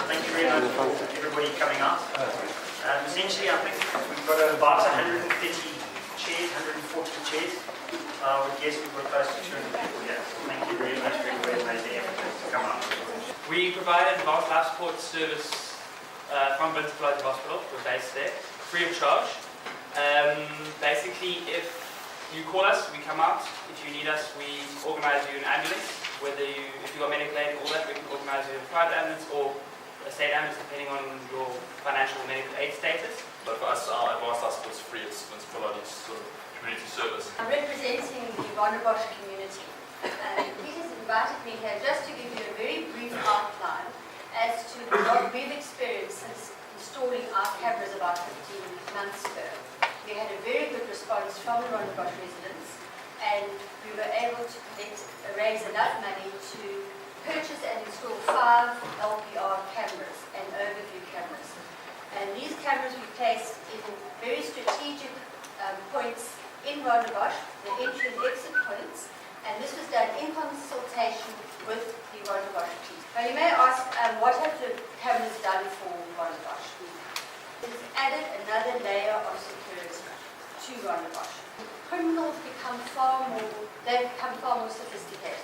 Thank you very much for everybody coming out. Essentially, I think we've got about 130 chairs, 140 chairs. I would guess we've got close to 200 people here. So thank you very much for everybody who made the effort to come out. We provide advanced life support service from Winterflood Hospital. We're based there, free of charge. Basically, if you call us, we come out. If you need us, we organise you an ambulance. If you got medical aid, all that, we can organise you a private ambulance or a state ambulance, depending on your financial medical aid status. But for us, our advanced life support is free. It's Pinelands sort of community service. I'm representing the Rondebosch community. He has invited me here just to give you a very brief outline as to what we've experienced since installing our cameras about 15 months ago. We had a very good response from the Rondebosch residents, and we were able to raise enough money to purchase and install 5 LPR cameras and overview cameras. And these cameras we placed in very strategic points in Rondebosch, the entry and exit points, and this was done in consultation with the Rondebosch police. Now you may ask, what have the cameras done for Rondebosch? It's added another layer of security to Rondebosch. Criminals become far more sophisticated.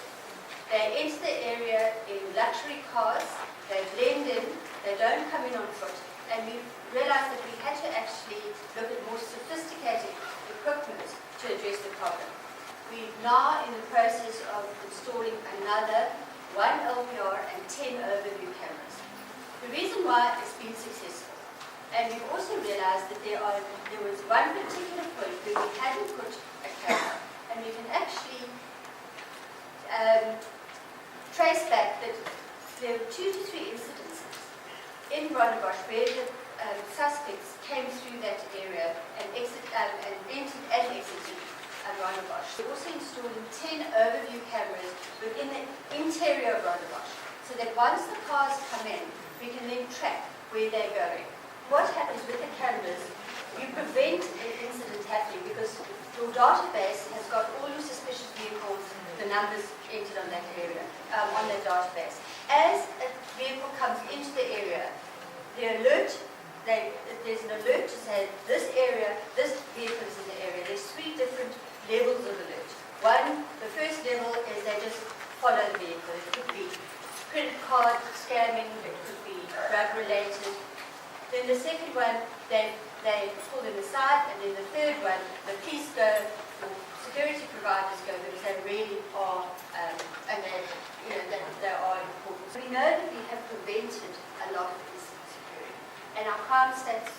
They enter the area in luxury cars, they blend in, they don't come in on foot, and we realized that we had to actually look at more sophisticated equipment to address the problem. We're now in the process of installing another 1 LPR and 10 overview cameras. The reason why it's been successful, and we've also realized that there was one particular point where we hadn't put a camera, and we can actually trace back that there were 2 to 3 incidences in Rondebosch where the suspects came through that area and entered and exited Rondebosch. We're also installing 10 overview cameras within the interior of Rondebosch, so that once the cars come in, we can then track where they're going. What happens with the cameras, you prevent an incident happening because your database has got all your suspicious vehicles, the numbers entered on that area, on that database. As a vehicle comes into the area, there's an alert to say this area, this vehicle is in the area. There's 3 different levels of alert. The first level is they just follow the vehicle. It could be credit card scamming, it could be drug related. Then the second one, they pull them aside, and then the third one, the police go, or security providers go, because they really are, and they are important. So we know that we have prevented a lot of incident security, and our crime stats,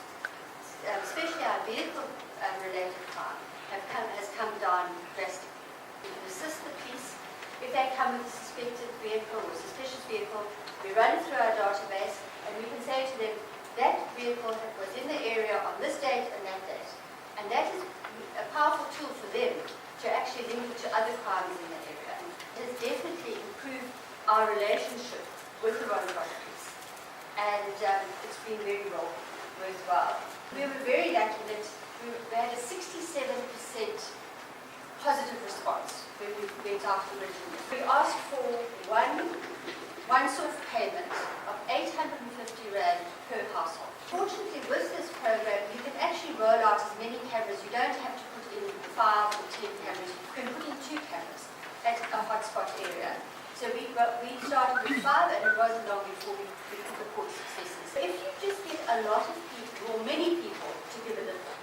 especially our vehicle-related crime, has come down drastically. We can assist the police if they come with a suspected vehicle or suspicious vehicle. We run it through our database, and we can say to them, that vehicle was in the area on this date and that date. And that is a powerful tool for them to actually link it to other crimes in the area. And it has definitely improved our relationship with the Rondebosch police. And it's been very worthwhile. We were very lucky that we had a 67% positive response when we went after originally. We asked for one-off payment of 850 Rand per household. Fortunately, with this program, you can actually roll out as many cameras. You don't have to put in 5 or 10 cameras. You can put in 2 cameras at a hotspot area. So we started with 5, and it wasn't long before we could report successes. So if you just get a lot of people, or many people, to give a little,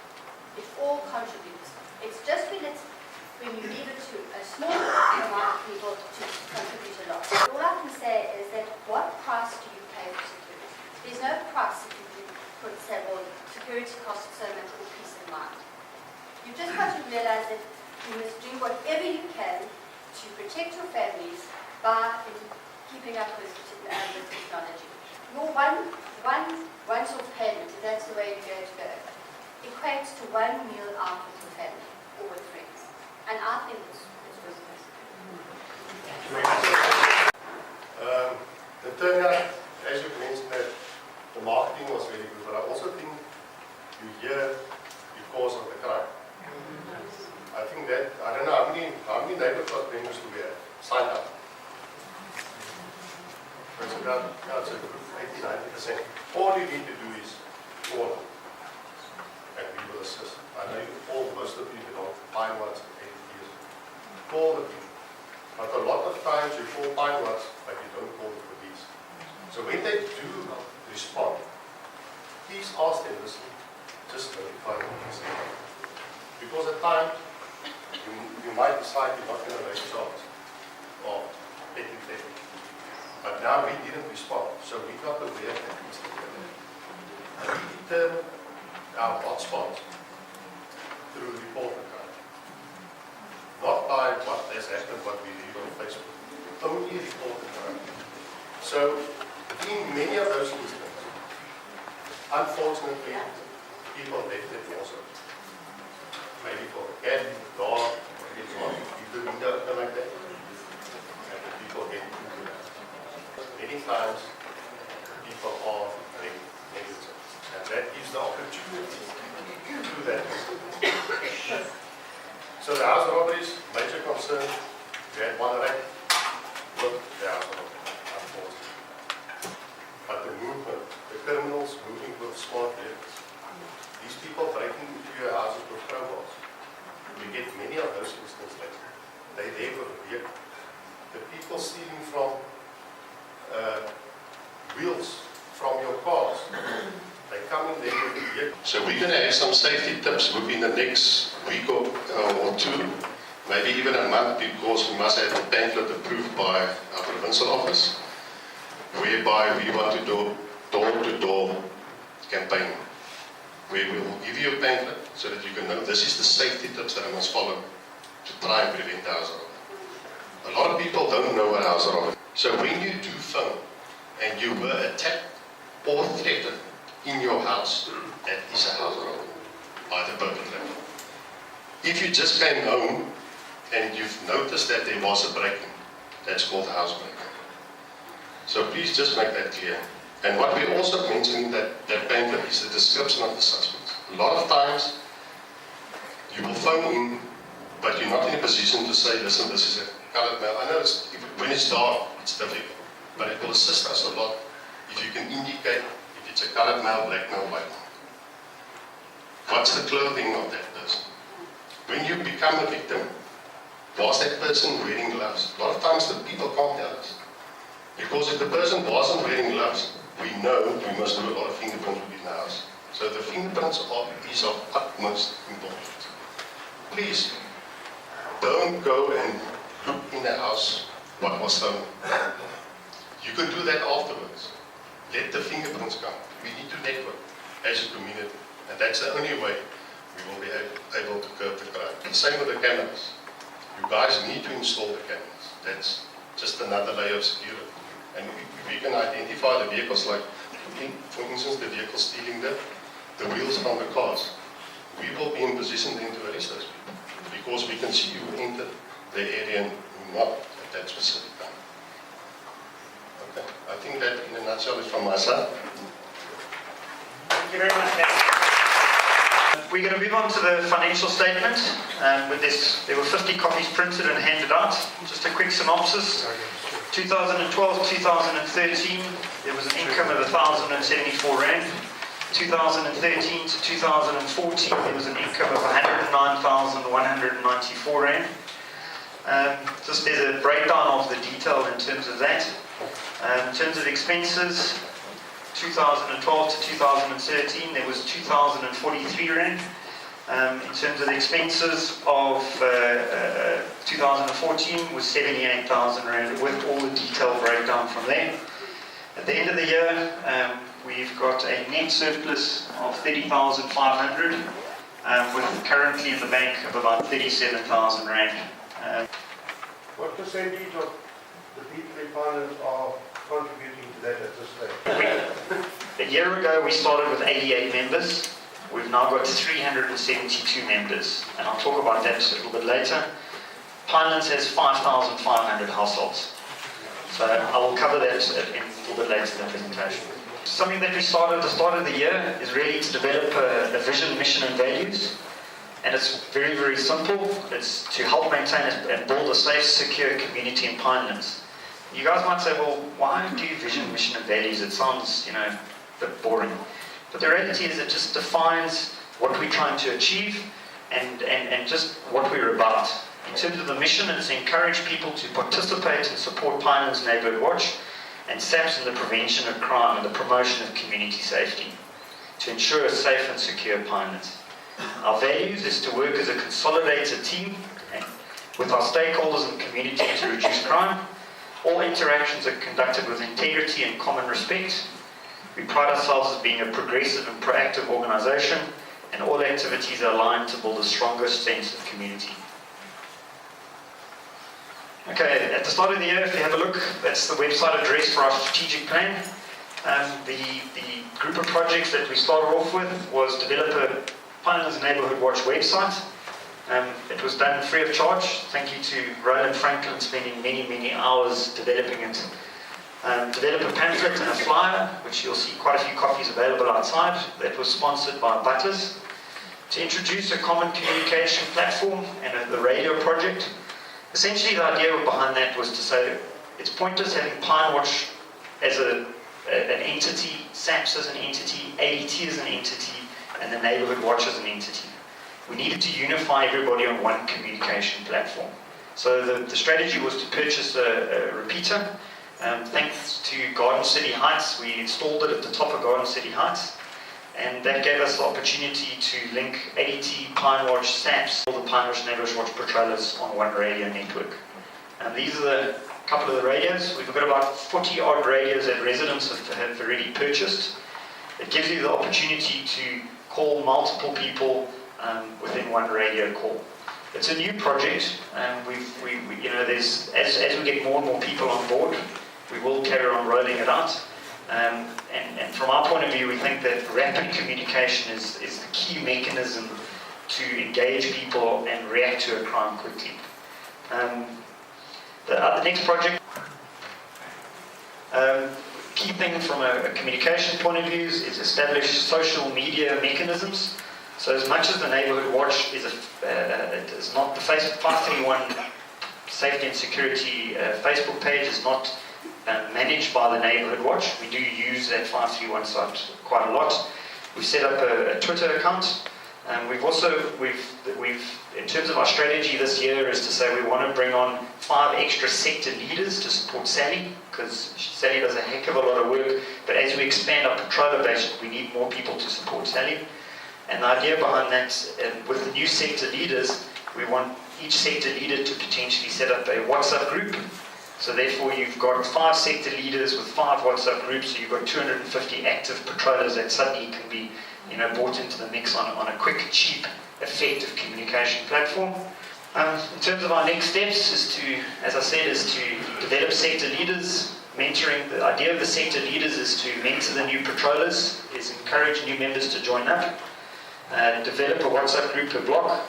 it all contributes. It's just when you leave it to a small amount of people to contribute a lot. All I can say is that what price do you pay for security? There's no price that you could say, well, security costs so much or peace of mind. You've just got to realize that you must do whatever you can to protect your families by keeping up with technology. Your one-off payment, if that's the way you're going to go, equates to 1 meal out with your family or with friends. And I think it's worth it. The turnout, as you mentioned, that the marketing was very good, but I also think you hear because of the crime. I think that, I don't know how many neighborhood members do we have signed up. So it's about, it's a group 80-90%. All you need to do is call them, and we will assist. I know most of you belong to Pinelands for 80 years. Call the people. But a lot of times you call Pinelands, but you don't call the police. So when they do respond, please ask them, listen, just notify the police. Because at times, you might decide you're not going to raise charges of petty theft. But now we didn't respond, so we got aware that we still did it. And we determined our hotspots through reporting card. Not by what has happened, what we read on Facebook. Only reporting card. So, in many of those instances, unfortunately, people left it also. Maybe for a cat, dog, maybe it's not. You do window open like that, and the people get into that. Many times, people are negligent, and that gives the opportunity to do that. So the house robberies, major concern. We had one raid with the house robbery, unfortunately. But the movement, the criminals moving with smart vehicles, these people breaking into your houses with crowbars. We get many of those instances later. They're there with a vehicle. The people stealing from wheels from your cars. They come in there with the vehicle. So we're going to have some safety tips within the next week or two, maybe even a month, because we must have a pamphlet approved by our provincial office, whereby we want to do door-to-door campaign. We will give you a pamphlet so that you can know this is the safety tips that I must follow to try and prevent house robbery. A lot of people don't know what house robbery is. So when you do phone and you were attacked or threatened in your house, that is a house robbery by the perpetrator. If you just came home and you've noticed that there was a break-in, that's called housebreaking. So please just make that clear. And what we also mentioned in that pamphlet is the description of the suspects. A lot of times, you will phone in, but you're not in a position to say, listen, this is a colored male. I know when it's dark, it's difficult, but it will assist us a lot if you can indicate if it's a colored male, black male, white male. What's the clothing of that person? When you become a victim, was that person wearing gloves? A lot of times the people can't tell us. Because if the person wasn't wearing gloves, we know we must do a lot of fingerprints within the house. So the fingerprints is of utmost importance. Please, don't go and look in the house what was stolen. You can do that afterwards. Let the fingerprints come. We need to network as a community. And that's the only way we will be able to curb the crime. The same with the cameras. You guys need to install the cameras. That's just another layer of security. And if we can identify the vehicles, like, for instance, the vehicle stealing the wheels from the cars, we will be in position then to arrest those people. Because we can see who entered the area and who not at that specific time. Okay, I think that in a nutshell is from my side. Thank you very much. We're going to move on to the financial statement. There were 50 copies printed and handed out. Just a quick synopsis. 2012-2013, there was an income of 1,074 Rand. 2013 to 2014, there was an income of 109,194 Rand. Just there's a breakdown of the detail in terms of that. In terms of expenses, 2012 to 2013, there was 2,043 Rand. In terms of the expenses of 2014 was 78,000 Rand, with all the detailed breakdown from there. At the end of the year, we've got a net surplus of 30,500, with currently in the bank of about 37,000 Rand. What percentage of the people in Pinelands are contributing to that at this stage? A year ago, we started with 88 members. We've now got 372 members, and I'll talk about that a little bit later. Pinelands has 5,500 households, so I will cover that a little bit later in the presentation. Something that we started at the start of the year is really to develop a vision, mission and values, and it's very, very simple. It's to help maintain and build a safe, secure community in Pinelands. You guys might say, well, why do vision, mission, and values? It sounds, a bit boring. But the reality is it just defines what we're trying to achieve and just what we're about. In terms of the mission, it's to encourage people to participate and support Pinelands Neighbourhood Watch and SAPS in the prevention of crime and the promotion of community safety to ensure a safe and secure Pinelands. Our values is to work as a consolidated team with our stakeholders and community to reduce crime. All interactions are conducted with integrity and common respect. We pride ourselves as being a progressive and proactive organisation, and all activities are aligned to build a stronger sense of community. Okay, at the start of the year, if you have a look, that's the website address for our strategic plan. The group of projects that we started off with was develop a Pinelands Neighbourhood Watch website. It was done free of charge. Thank you to Roland Franklin spending many, many hours developing it. Develop a pamphlet and a flyer, which you'll see quite a few copies available outside. That was sponsored by Butlers. To introduce a common communication platform and the radio project. Essentially, the idea behind that was to say it's pointless having Pinewatch as an entity, SAPS as an entity, ADT as an entity, and the Neighbourhood Watch as an entity. We needed to unify everybody on one communication platform. So the strategy was to purchase a repeater. Thanks to Garden City Heights, we installed it at the top of Garden City Heights, and that gave us the opportunity to link ADT, Pinewatch, SAPS, all the Pinewatch Neighbourhood Watch patrollers on one radio network. And these are a couple of the radios. We've got about 40 odd radios that residents have already purchased. It gives you the opportunity to call multiple people within one radio call. It's a new project, and as we get more and more people on board, we will carry on rolling it out. And from our point of view, we think that rapid communication is the key mechanism to engage people and react to a crime quickly. The next project, key thing from a communication point of view is establish social media mechanisms. So as much as the Neighbourhood Watch is not the 531 Safety and Security Facebook page is not managed by the Neighbourhood Watch. We do use that 531 site quite a lot. We've set up a Twitter account. We've in terms of our strategy this year is to say we want to bring on 5 extra sector leaders to support Sally, because Sally does a heck of a lot of work, but as we expand our patroller base, we need more people to support Sally. And the idea behind that, with the new sector leaders, we want each sector leader to potentially set up a WhatsApp group. So therefore you've got 5 sector leaders with 5 WhatsApp groups, so you've got 250 active patrollers that suddenly can be brought into the mix on a quick, cheap, effective communication platform. In terms of our next steps is to develop sector leaders. Mentoring, the idea of the sector leaders is to mentor the new patrollers, is encourage new members to join up, develop a WhatsApp group per block.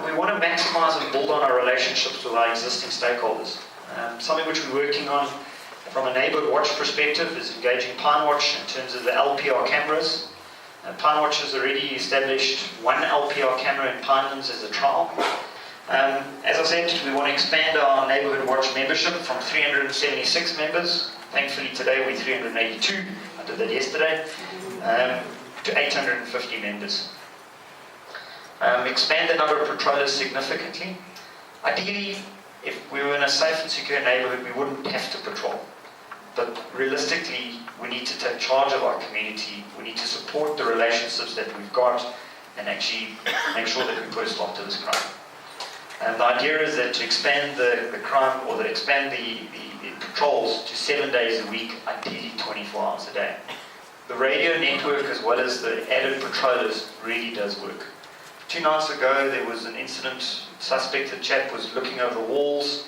We want to maximize and build on our relationships with our existing stakeholders. Something which we're working on from a Neighbourhood Watch perspective is engaging Pinewatch in terms of the LPR cameras. Pinewatch has already established 1 LPR camera in Pinelands as a trial. As I said, we want to expand our Neighbourhood Watch membership from 376 members. Thankfully today we're 382, I did that yesterday, to 850 members. Expand the number of patrollers significantly. Ideally, if we were in a safe and secure neighbourhood, we wouldn't have to patrol. But realistically, we need to take charge of our community. We need to support the relationships that we've got and actually make sure that we put a stop to this crime. And the idea is that to expand the crime, or expand the patrols to 7 days a week, ideally 24 hours a day. The radio network, as well as the added patrollers, really does work. 2 nights ago, there was an incident. Suspected chap was looking over the walls.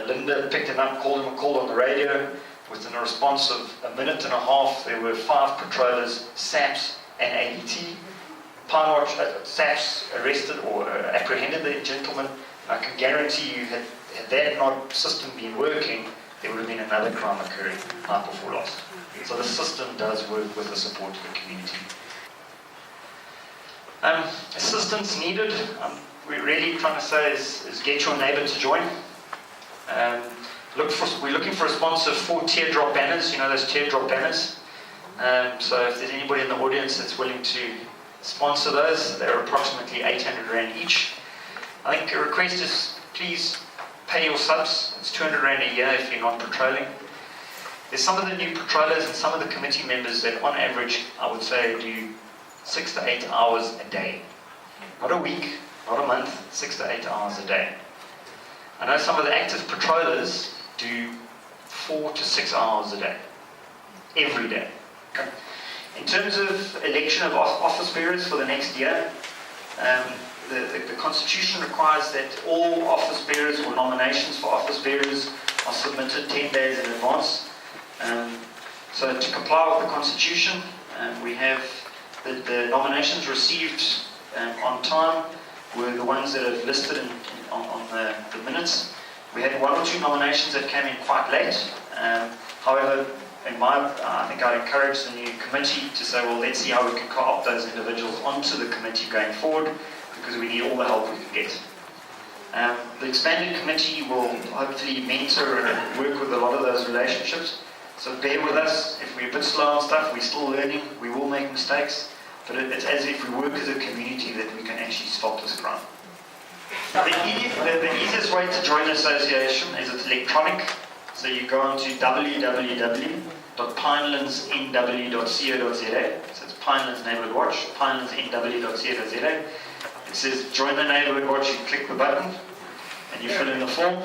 Linda picked him up, called on the radio. Within a response of a minute and a half, there were 5 patrollers, SAPS and ADT. Pinewatch, SAPS arrested or apprehended the gentleman. I can guarantee you, had that system been working, there would have been another crime occurring night before last. So the system does work with the support of the community. Assistance needed. We're really trying to say is get your neighbour to join. We're looking for a sponsor for teardrop banners. You know those teardrop banners. So if there's anybody in the audience that's willing to sponsor those, they're approximately 800 Rand each. I think a request is please pay your subs. It's 200 Rand a year if you're not patrolling. There's some of the new patrollers and some of the committee members that on average, I would say, do 6 to 8 hours a day. Not a week, not a month, 6 to 8 hours a day. I know some of the active patrollers do 4 to 6 hours a day, every day. In terms of election of office bearers for the next year, the Constitution requires that all office bearers or nominations for office bearers are submitted 10 days in advance. So to comply with the Constitution, we have the nominations received on time were the ones that are listed on the minutes. We had 1 or 2 nominations that came in quite late. However, I think I'd encourage the new committee to say, well, let's see how we can co-opt those individuals onto the committee going forward, because we need all the help we can get. The expanded committee will hopefully mentor and work with a lot of those relationships. So bear with us. If we're a bit slow on stuff, we're still learning. We will make mistakes. But it's as if we work as a community that we can actually stop this crime. The easiest way to join the association is it's electronic. So you go on to www.pinelandsnw.co.za. So it's Pinelands Neighbourhood Watch, pinelandsnw.co.za. It says join the Neighbourhood Watch. You click the button and you fill in the form.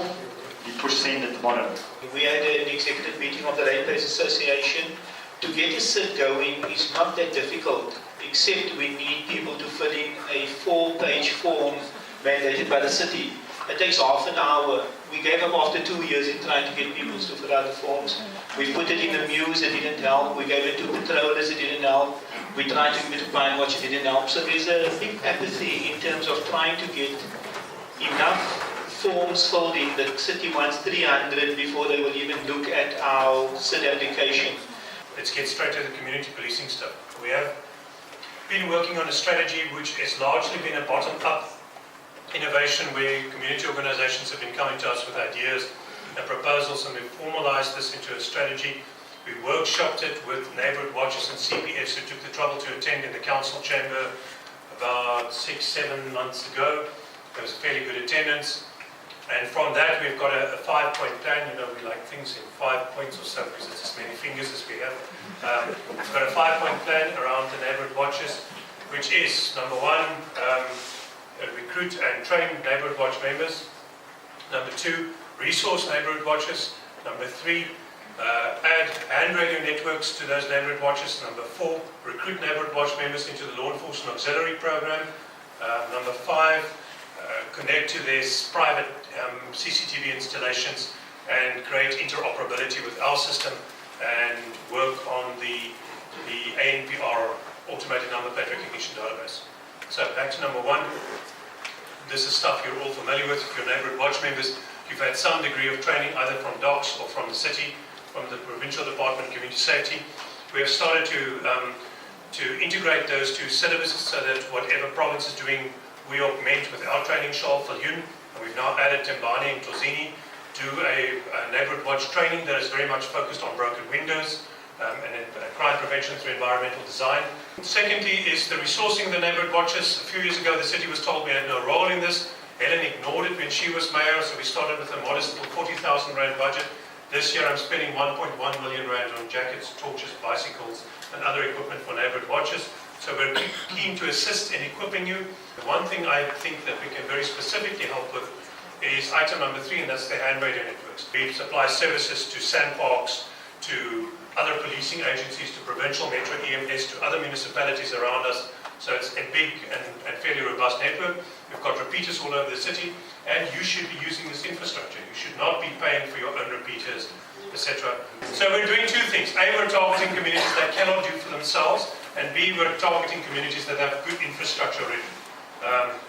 You push send at the bottom. We had an executive meeting of the Ratepayers Association. To get a SID going is not that difficult, except we need people to fill in a 4-page form mandated by the city. It takes half an hour. We gave up after 2 years in trying to get people to fill out the forms. We put it in the news, it didn't help. We gave it to patrollers, it didn't help. We tried to give it to Pine Watch, it didn't help. So there's a big apathy in terms of trying to get enough forms filled in. The city wants 300 before they will even look at our SID application. Let's get straight to the community policing stuff. We have been working on a strategy which has largely been a bottom-up innovation where community organizations have been coming to us with ideas and proposals, and we've formalized this into a strategy. We workshopped it with neighborhood watchers and CPFs who took the trouble to attend in the council chamber about 6-7 months ago. There was fairly good attendance. And from that, we've got a 5-point plan. You know, we like things in 5 points or so because it's as many fingers as we have. We've got a 5-point plan around the neighbourhood watches, which is, number 1, recruit and train neighbourhood watch members. Number 2, resource neighbourhood watches. Number 3, add hand radio networks to those neighbourhood watches. Number 4, recruit neighbourhood watch members into the law enforcement auxiliary program. Number 5, connect to this private CCTV installations and create interoperability with our system and work on the ANPR, Automated Number Plate Recognition Database. So back to number 1. This is stuff you're all familiar with. If you're neighbourhood watch members, you've had some degree of training either from DOCS or from the city, from the Provincial Department of Community Safety. We have started to integrate those two syllabuses so that whatever province is doing, we augment with our training shawl for Yun, and we've now added Tembani and Tlozini to a neighbourhood watch training that is very much focused on broken windows and crime prevention through environmental design. Secondly is the resourcing of the neighbourhood watches. A few years ago the city was told we had no role in this. Helen ignored it when she was mayor, so we started with a modest 40,000 Rand budget. This year I'm spending 1.1 million Rand on jackets, torches, bicycles and other equipment for neighbourhood watches. So we're keen to assist in equipping you. The one thing I think that we can very specifically help with is item number 3, and that's the hand radio networks. We supply services to sandparks, to other policing agencies, to provincial metro EMS, to other municipalities around us. So it's a big and fairly robust network. We've got repeaters all over the city, and you should be using this infrastructure. You should not be paying for your own repeaters, etc. So we're doing 2 things. A, we're targeting communities that cannot do for themselves, and B, we're targeting communities that have good infrastructure already.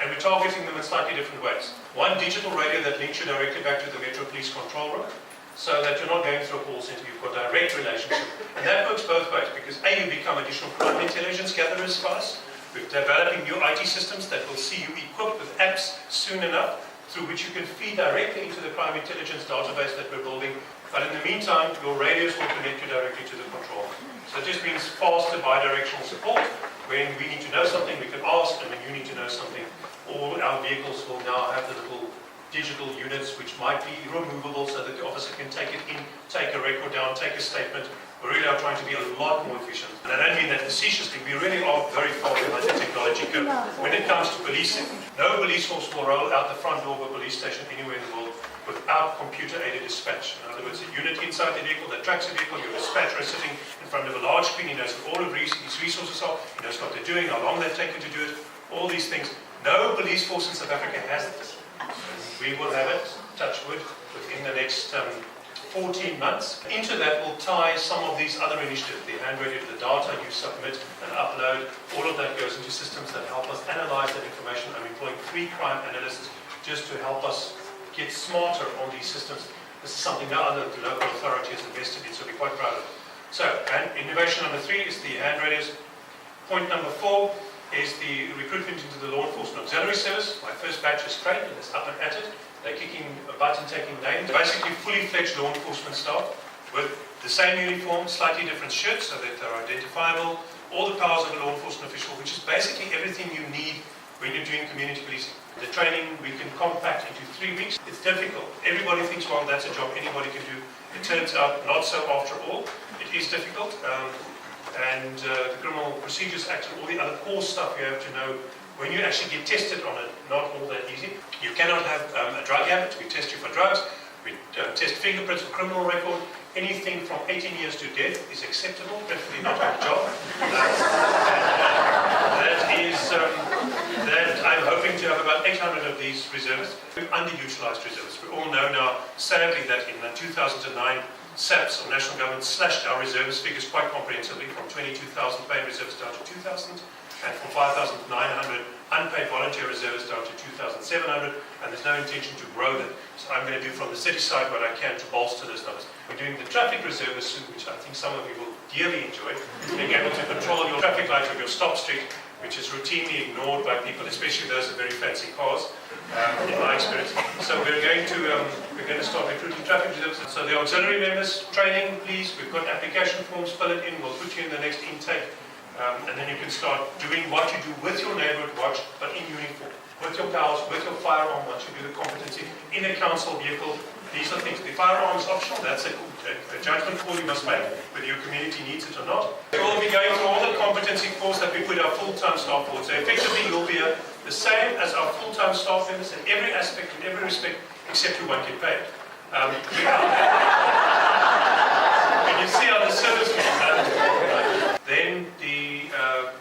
And we're targeting them in slightly different ways. One, digital radio that links you directly back to the Metro Police control room, so that you're not going through a call center, you've got a direct relationship. And that works both ways, because A, you become additional crime intelligence gatherers for us. We're developing new IT systems that will see you equipped with apps soon enough through which you can feed directly into the crime intelligence database that we're building. But in the meantime, your radios will connect you directly to the control. So it just means faster bi-directional support. When we need to know something, we can ask, and when you need to know something, all our vehicles will now have the little digital units which might be removable so that the officer can take it in, take a record down, take a statement. We really are trying to be a lot more efficient. And I don't mean that facetiously, we really are very far behind the technology curve. When it comes to policing, no police force will roll out the front door of a police station anywhere in the world without computer-aided dispatch. In other words, a unit inside the vehicle that tracks the vehicle, your dispatcher is sitting in front of a large screen, he knows what all of these resources are, he knows what they're doing, how long they've taken to do it, all these things. No police force in South Africa has this. We will have it, touch wood, within the next 14 months. Into that will tie some of these other initiatives, the hand radio, the data you submit and upload, all of that goes into systems that help us analyze that information. I'm employing 3 crime analysts just to help us get smarter on these systems. This is something no other local authority has invested in, so we're quite proud of it. So, and innovation number 3 is the hand radios. Point number 4 is the recruitment into the law enforcement auxiliary service. My first batch is trained and is up and at it. They're kicking butt and taking names. Basically fully fledged law enforcement staff with the same uniform, slightly different shirts so that they're identifiable. All the powers of a law enforcement official, which is basically everything you need when you're doing community policing. The training we can compact into 3 weeks. It's difficult. Everybody thinks, well, that's a job anybody can do. It turns out not so after all. It is difficult. And the Criminal Procedures Act and all the other core stuff you have to know when you actually get tested on it, not all that easy. You cannot have a drug habit. We test you for drugs. We test fingerprints for criminal record. Anything from 18 years to death is acceptable, definitely not on the job. That I'm hoping to have about 800 of these reservists, underutilized reservists. We all know now, sadly, that in 2009, SAPS, or National Government, slashed our reservist figures quite comprehensively from 22,000 paid reservists down to 2,000, and from 5,900 unpaid volunteer reservists down to 2,700, and there's no intention to grow them. So I'm going to do from the city side what I can to bolster those numbers. We're doing the traffic reservists soon, which I think some of you will dearly enjoy, being able to control your traffic lights of your stop street, which is routinely ignored by people, especially those with very fancy cars, in my experience. So we're going to start recruiting traffic reservists. So the auxiliary members, training, please. We've got application forms, fill it in. We'll put you in the next intake. And then you can start doing what you do with your neighbourhood watch, but in uniform. With your powers, with your firearm, once you do the competency, in a council vehicle. These are things. The firearm is optional. That's a judgment call you must make, whether your community needs it or not. We'll be going through all the competency course that we put our full-time staff for. So effectively, you'll be the same as our full-time staff members in every aspect, in every respect, except you won't get paid. And you see how the service is. Then the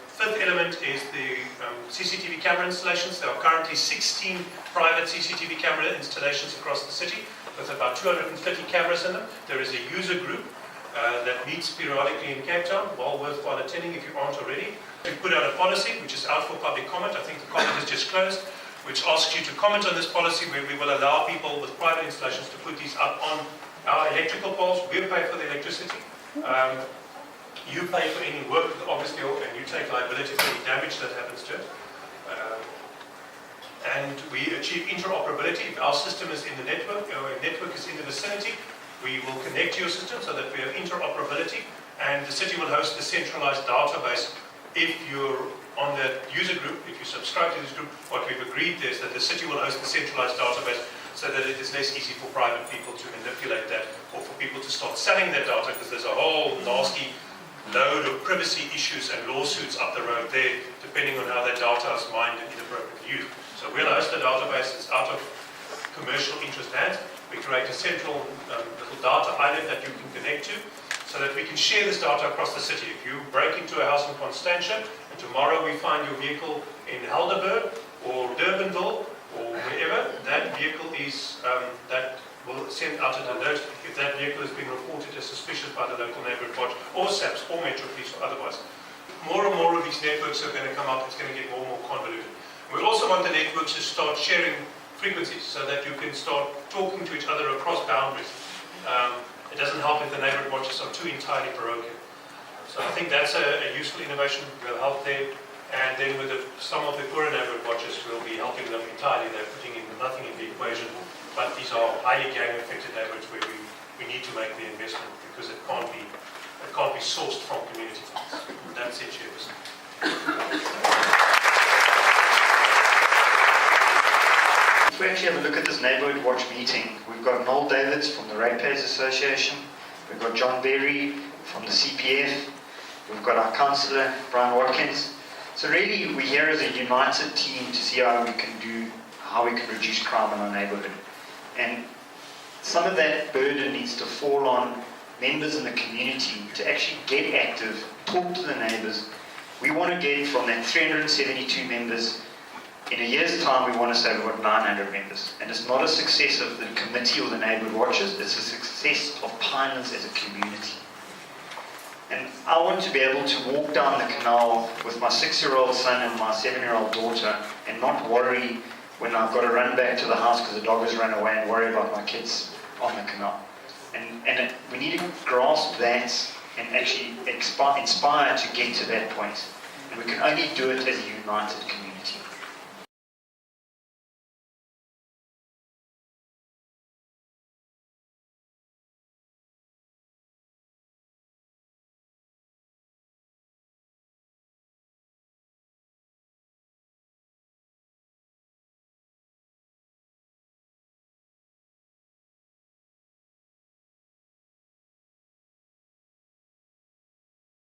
fifth element is the CCTV camera installations. There are currently 16 private CCTV camera installations across the city, with about 230 cameras in them. There is a user group that meets periodically in Cape Town, well worthwhile attending if you aren't already. We put out a policy which is out for public comment. I think the comment is just closed, which asks you to comment on this policy, where we will allow people with private installations to put these up on our electrical poles. We pay for the electricity. You pay for any work, obviously, and you take liability for any damage that happens to it. And we achieve interoperability. If our system is in the network, or a network is in the vicinity, we will connect to your system so that we have interoperability, and the city will host the centralized database. If you're on that user group, if you subscribe to this group, what we've agreed is that the city will host the centralized database so that it is less easy for private people to manipulate that, or for people to start selling that data, because there's a whole nasty load of privacy issues and lawsuits up the road there, depending on how that data is mined and inappropriately used. So we'll host a database that's out of commercial interest hands. We create a central little data island that you can connect to, so that we can share this data across the city. If you break into a house in Constantia, and tomorrow we find your vehicle in Helderberg or Durbanville or wherever, that vehicle is, that will send out an alert if that vehicle has been reported as suspicious by the local neighbourhood watch, or SAPS, or Metro Police, or otherwise. More and more of these networks are going to come up. It's going to get more and more convoluted. We also want the networks to start sharing frequencies so that you can start talking to each other across boundaries. It doesn't help if the neighbourhood watches are too entirely parochial. So I think that's a useful innovation. Will help there. And then with some of the poorer neighbourhood watches, we'll be helping them entirely. They're putting in nothing in the equation. But these are highly gang-affected neighbourhoods where we need to make the investment because it can't be sourced from community funds. That's it, Chairperson. If we actually have a look at this Neighbourhood Watch meeting, we've got Noel Davids from the Ratepayers Association, we've got John Berry from the CPF, we've got our councillor, Brian Watkins. So really, we're here as a united team to see how we can reduce crime in our neighbourhood. And some of that burden needs to fall on members in the community to actually get active, talk to the neighbours. We want to get from that 372 members, in a year's time we want to say we've got 900 members. And it's not a success of the committee or the neighbourhood watchers, it's a success of Pinelands as a community. And I want to be able to walk down the canal with my 6-year-old son and my 7-year-old daughter and not worry when I've got to run back to the house because the dog has run away and worry about my kids on the canal. And we need to grasp that and actually inspire to get to that point. And we can only do it as a united community.